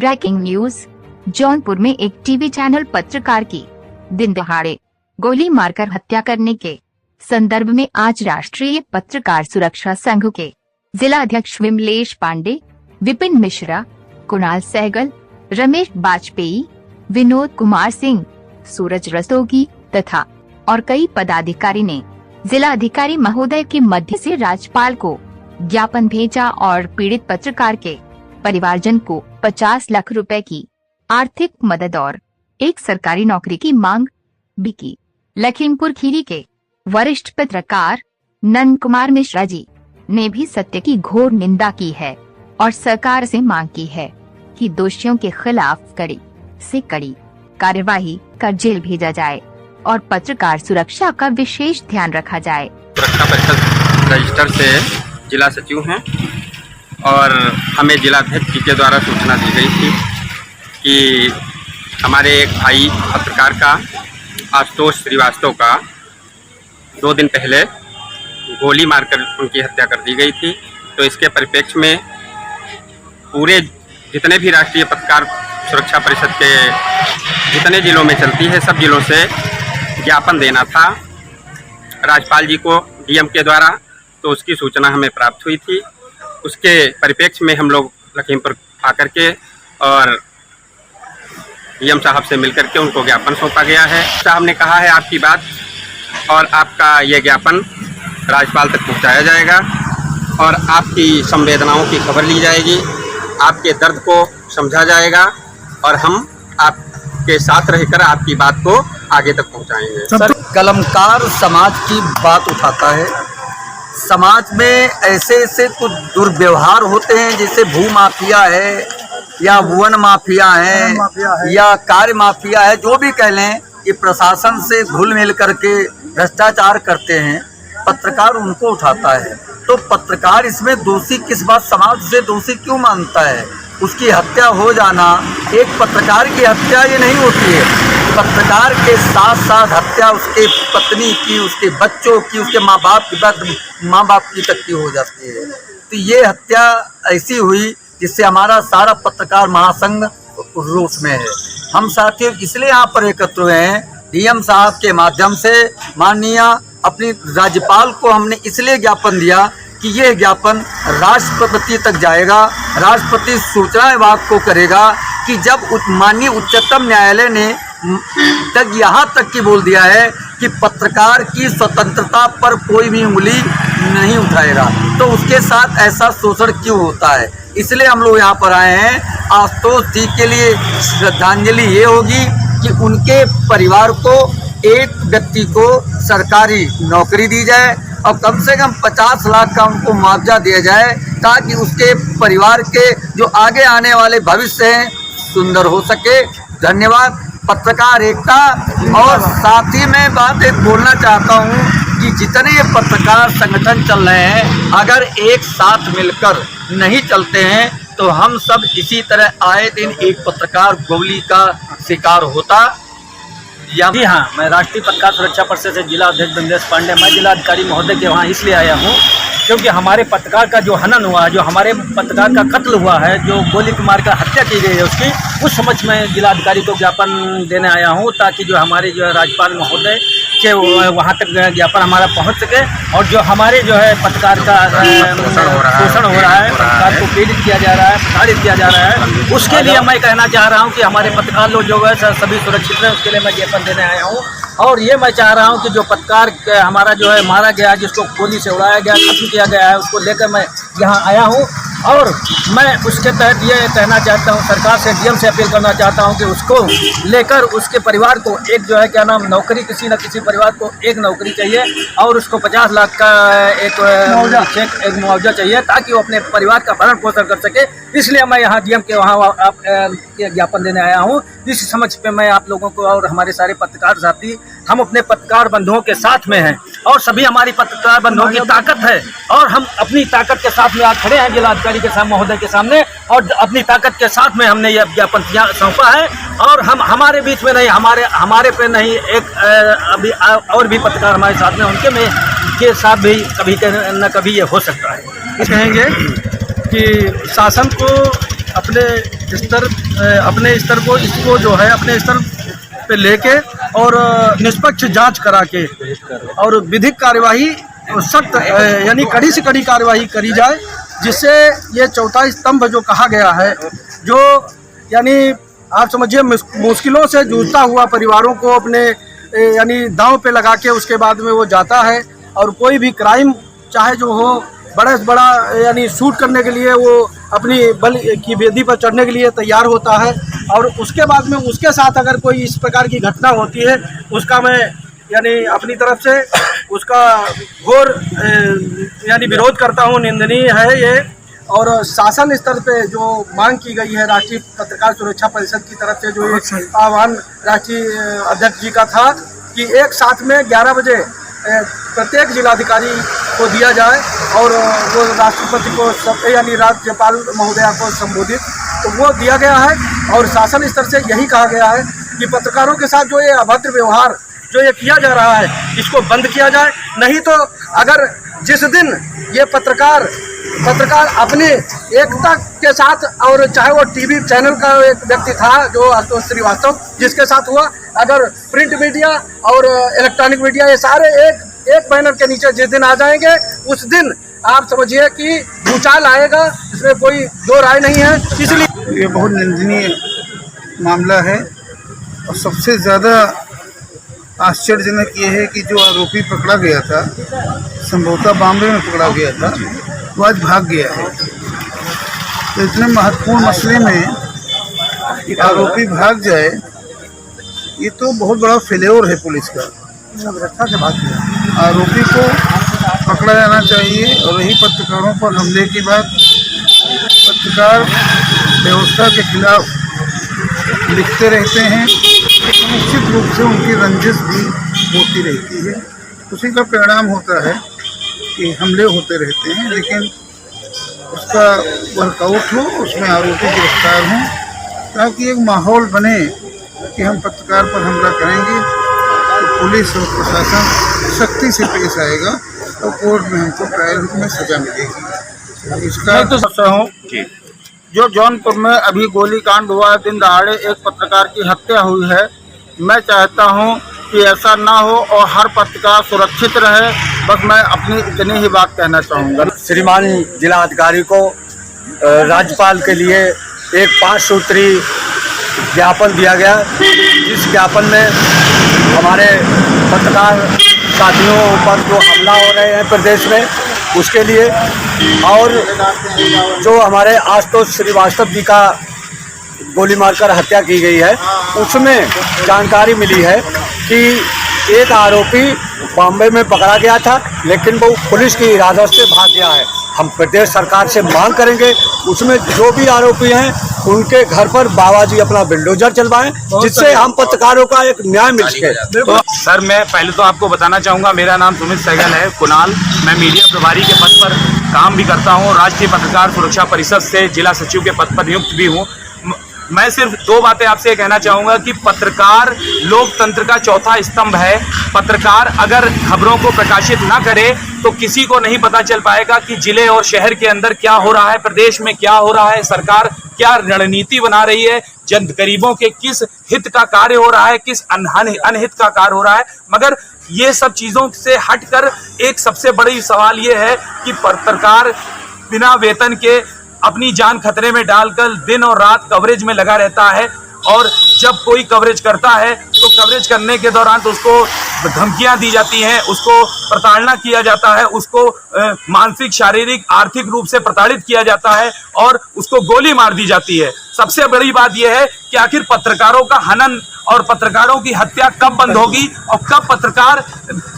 Breaking news. Jaunpur में एक TV channel पत्रकार की दिन दहाड़े गोली मारकर हत्या करने के संदर्भ में आज राष्ट्रीय पत्रकार सुरक्षा संघ के जिला अध्यक्ष विमलेश पांडे, विपिन मिश्रा, कुणाल सहगल, रमेश बाजपेयी, विनोद कुमार सिंह, सूरज रस्तोगी तथा और कई पदाधिकारी ने जिला अधिकारी महोदय के मध्य से राज्यपाल को ज्ञापन भेजा और पीड़ित पत्रकार के परिवारजन को 50 लाख रुपए की आर्थिक मदद और एक सरकारी नौकरी की मांग भी की। लखीमपुर खीरी के वरिष्ठ पत्रकार नंद कुमार मिश्रा जी ने भी सत्य की घोर निंदा की है और सरकार से मांग की है कि दोषियों के खिलाफ कड़ी से कड़ी कार्यवाही कर जेल भेजा जाए और पत्रकार सुरक्षा का विशेष ध्यान रखा जाए। सुरक्षा परिषद रजिस्टर से जिला सचिव हैं और हमें जिलाध्यक्ष जी के द्वारा सूचना दी गई थी कि हमारे एक भाई पत्रकार का आशुतोष श्रीवास्तव का 2 दिन पहले गोली मारकर उनकी हत्या कर दी गई थी। तो इसके परिप्रेक्ष्य में पूरे जितने भी राष्ट्रीय पत्रकार सुरक्षा परिषद के जितने जिलों में चलती है सब जिलों से ज्ञापन देना था राज्यपाल जी को डीएम के द्वारा। तो उसकी सूचना हमें प्राप्त हुई थी। उसके परिप्रेक्ष्य में हम लोग लखीमपुर आकर के और डीएम साहब से मिलकर के उनको ज्ञापन सौंपा गया है। साहब ने कहा है आपकी बात और आपका ये ज्ञापन राज्यपाल तक पहुंचाया जाएगा और आपकी संवेदनाओं की खबर ली जाएगी, आपके दर्द को समझा जाएगा और हम आपके साथ रहकर आपकी बात को आगे तक पहुंचाएंगे। सर, कलमकार समाज की बात उठाता है। समाज में ऐसे कुछ दुर्व्यवहार होते हैं जैसे भू माफिया है या वन माफिया है या कार्य माफिया है, जो भी कह लें, ये प्रशासन से घुल मिल करके भ्रष्टाचार करते हैं। पत्रकार उनको उठाता है तो पत्रकार इसमें दोषी किस बात, समाज से दोषी क्यों मानता है? उसकी हत्या हो जाना, एक पत्रकार की हत्या ये नहीं होती है, पत्रकार के साथ साथ हत्या उसके पत्नी की, उसके बच्चों की, उसके माँ बाप की तक की हो जाती है। तो ये हत्या ऐसी हुई जिससे हमारा सारा पत्रकार महासंघ रोष में है। हम साथियों इसलिए यहाँ पर एकत्र हुए हैं, डीएम साहब के माध्यम से माननीय अपनी राज्यपाल को हमने इसलिए ज्ञापन दिया कि ये ज्ञापन राष्ट्रपति तक जाएगा। राष्ट्रपति सूचना विभाग को करेगा कि जब माननीय उच्चतम न्यायालय ने तक यहाँ तक की बोल दिया है कि पत्रकार की स्वतंत्रता पर कोई भी उंगली नहीं उठाएगा, तो उसके साथ ऐसा शोषण क्यों होता है? इसलिए हम लोग यहाँ पर आए हैं। आशुतोष जी के लिए श्रद्धांजलि ये होगी कि उनके परिवार को एक व्यक्ति को सरकारी नौकरी दी जाए और कम से कम 50 लाख का उनको मुआवजा दिया जाए ताकि उसके परिवार के जो आगे आने वाले भविष्य हैं सुंदर हो सके। धन्यवाद। पत्रकार एकता। और साथ ही मैं बात एक बोलना चाहता हूँ कि जितने ये पत्रकार संगठन चल रहे हैं, अगर एक साथ मिलकर नहीं चलते हैं तो हम सब इसी तरह आए दिन एक पत्रकार गोली का शिकार होता। जी हाँ, मैं राष्ट्रीय पत्रकार सुरक्षा परिषद से जिला अध्यक्ष विमलेश पांडे, मैं जिला अधिकारी महोदय के वहाँ इसलिए आया हूँ क्योंकि हमारे पत्रकार का जो हनन हुआ है, जो हमारे पत्रकार का कत्ल हुआ है, जो गोली मार कर हत्या की गई है उसकी, उस समझ में जिला अधिकारी को ज्ञापन देने आया हूँ ताकि जो हमारे जो है राज्यपाल महोदय के वहाँ तक ज्ञापन हमारा पहुँच सके और जो हमारे जो है पत्रकार का शोषण हो रहा है, पत्रकार को पीड़ित किया जा रहा है, प्रताड़ित किया जा रहा है, उसके लिए मैं कहना चाह रहा हूँ कि हमारे पत्रकार लोग जो है सभी सुरक्षित रहे, उसके लिए मैं ज्ञापन देने आया हूँ। और ये मैं चाह रहा हूँ कि जो पत्रकार हमारा जो है मारा गया, जिसको गोली से उड़ाया गया, खत्म किया गया है, उसको लेकर मैं यहाँ आया हूँ और मैं उसके तहत ये कहना चाहता हूँ, सरकार से डीएम से अपील करना चाहता हूँ कि उसको लेकर उसके परिवार को एक जो है क्या नाम नौकरी, किसी न किसी परिवार को एक नौकरी चाहिए और उसको 50 लाख का एक मुआवजा चाहिए ताकि वो अपने परिवार का भरण पोषण कर सके। इसलिए मैं यहाँ डीएम के वहाँ ज्ञापन देने आया हूँ। इस समझ पे मैं आप लोगों को और हमारे सारे पत्रकार साथी, हम अपने पत्रकार बंधुओं के साथ में हैं और सभी हमारी पत्रकार बंधुओं की ताकत है और हम अपनी ताकत के साथ में आज खड़े हैं जिला अधिकारी के सामने, महोदय के सामने, और अपनी ताकत के साथ में हमने यह ज्ञापन सौंपा है। और हम हमारे बीच में नहीं, हमारे पे नहीं, एक अभी और भी पत्रकार हमारे साथ में, उनके में के साथ भी कभी न कभी ये हो सकता है। कहेंगे कि शासन को अपने स्तर अपने स्तर को इसको जो है अपने स्तर पे लेके और निष्पक्ष जांच करा के और विधिक कार्यवाही सख्त यानी कड़ी से कड़ी कार्यवाही करी जाए, जिससे ये चौथा स्तंभ जो कहा गया है, जो यानी आप समझिए मुश्किलों से जूझता हुआ परिवारों को अपने यानी दांव पे लगा के उसके बाद में वो जाता है और कोई भी क्राइम चाहे जो हो बड़े से बड़ा यानी शूट करने के लिए वो अपनी बल की वेदी पर चढ़ने के लिए तैयार होता है और उसके बाद में उसके साथ अगर कोई इस प्रकार की घटना होती है उसका मैं यानी अपनी तरफ से उसका घोर यानी विरोध करता हूँ, निंदनीय है ये। और शासन स्तर पे जो मांग की गई है राष्ट्रीय पत्रकार सुरक्षा परिषद की तरफ से, जो एक आह्वान राष्ट्रीय अध्यक्ष जी का था कि एक साथ में 11 बजे प्रत्येक जिलाधिकारी को दिया जाए और वो राष्ट्रपति को यानी राज्यपाल महोदया को संबोधित, तो वो दिया गया है। और शासन स्तर से यही कहा गया है कि पत्रकारों के साथ जो ये अभद्र व्यवहार जो ये किया जा रहा है इसको बंद किया जाए, नहीं तो अगर जिस दिन ये पत्रकार अपनी एकता के साथ, और चाहे वो टीवी चैनल का एक व्यक्ति था जो आशुतोष श्रीवास्तव जिसके साथ हुआ, अगर प्रिंट मीडिया और इलेक्ट्रॉनिक मीडिया ये सारे एक बैनर के नीचे जिस दिन आ जाएंगे उस दिन आप समझिए कि भूचाल आएगा, इसमें कोई दो राय नहीं है। इसलिए ये बहुत निंदनीय मामला है और सबसे ज़्यादा आश्चर्यजनक ये है कि जो आरोपी पकड़ा गया था, संभवतः बॉम्बे में पकड़ा गया था, वो आज भाग गया है। तो इतने महत्वपूर्ण मसले में आरोपी भाग जाए, ये तो बहुत बड़ा फेल्योर है पुलिस का। आरोपी को पकड़ा जाना चाहिए। और रही पत्रकारों पर हमले की बात, पत्रकार व्यवस्था के खिलाफ लिखते रहते हैं, निश्चित रूप से उनकी रंजिश भी होती रहती है, उसी का परिणाम होता है कि हमले होते रहते हैं। लेकिन उसका वर्कआउट हो, उसमें आरोपी गिरफ्तार हों, ताकि एक माहौल बने कि हम पत्रकार पर हमला करेंगे तो पुलिस और प्रशासन सख्ती से पेश आएगा और कोर्ट में हमको ट्रायल में सजा मिलेगी। इसका तो सबसे हूँ जो जौनपुर में अभी गोलीकांड हुआ, दिन दहाड़े एक पत्रकार की हत्या हुई है, मैं चाहता हूं कि ऐसा ना हो और हर पत्रकार सुरक्षित रहे। बस मैं अपनी इतनी ही बात कहना चाहूँगा। श्रीमान जिला अधिकारी को राज्यपाल के लिए एक 5 सूत्री ज्ञापन दिया गया, जिस ज्ञापन में हमारे पत्रकार साथियों पर जो हमला हो रहे हैं प्रदेश में उसके लिए, और जो हमारे आशुतोष श्रीवास्तव जी का गोली मारकर हत्या की गई है, उसमें जानकारी मिली है कि एक आरोपी बॉम्बे में पकड़ा गया था लेकिन वो पुलिस की इरादत से भाग गया है। हम प्रदेश सरकार से मांग करेंगे उसमें जो भी आरोपी हैं उनके घर पर बाबा जी अपना बुलडोजर चलवाएं, जिससे हम पत्रकारों का एक न्याय मिल सके। तो सर मैं पहले तो आपको बताना चाहूँगा, मेरा नाम सुमित सहगल है, कुणाल। मैं मीडिया प्रभारी के पद पर काम भी करता हूँ, राष्ट्रीय पत्रकार सुरक्षा परिषद से जिला सचिव के पद पर नियुक्त भी हूँ। मैं सिर्फ 2 बातें आपसे कहना चाहूँगा कि पत्रकार लोकतंत्र का चौथा स्तंभ है। पत्रकार अगर खबरों को प्रकाशित ना करे तो किसी को नहीं पता चल पाएगा कि जिले और शहर के अंदर क्या हो रहा है, प्रदेश में क्या हो रहा है, सरकार क्या रणनीति बना रही है, जन गरीबों के किस हित का कार्य हो रहा है, किस अनहित का कार्य हो रहा है। मगर ये सब चीज़ों से हटकर एक सबसे बड़ी सवाल ये है कि पत्रकार बिना वेतन के अपनी जान खतरे में डालकर दिन और रात कवरेज में लगा रहता है, और जब कोई कवरेज करता है तो कवरेज करने के दौरान तो उसको धमकियां दी जाती हैं, उसको प्रताड़ना किया जाता है, उसको मानसिक, शारीरिक, आर्थिक रूप से प्रताड़ित किया जाता है और उसको गोली मार दी जाती है। सबसे बड़ी बात यह है कि आखिर पत्रकारों का हनन और पत्रकारों की हत्या कब बंद होगी और कब पत्रकार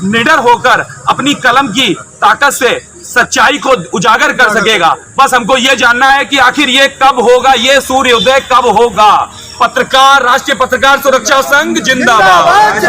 निडर होकर अपनी कलम की ताकत से सच्चाई को उजागर कर सकेगा। बस हमको ये जानना है कि आखिर ये कब होगा, ये सूर्योदय कब होगा। पत्रकार, राष्ट्रीय पत्रकार सुरक्षा संघ जिंदाबाद।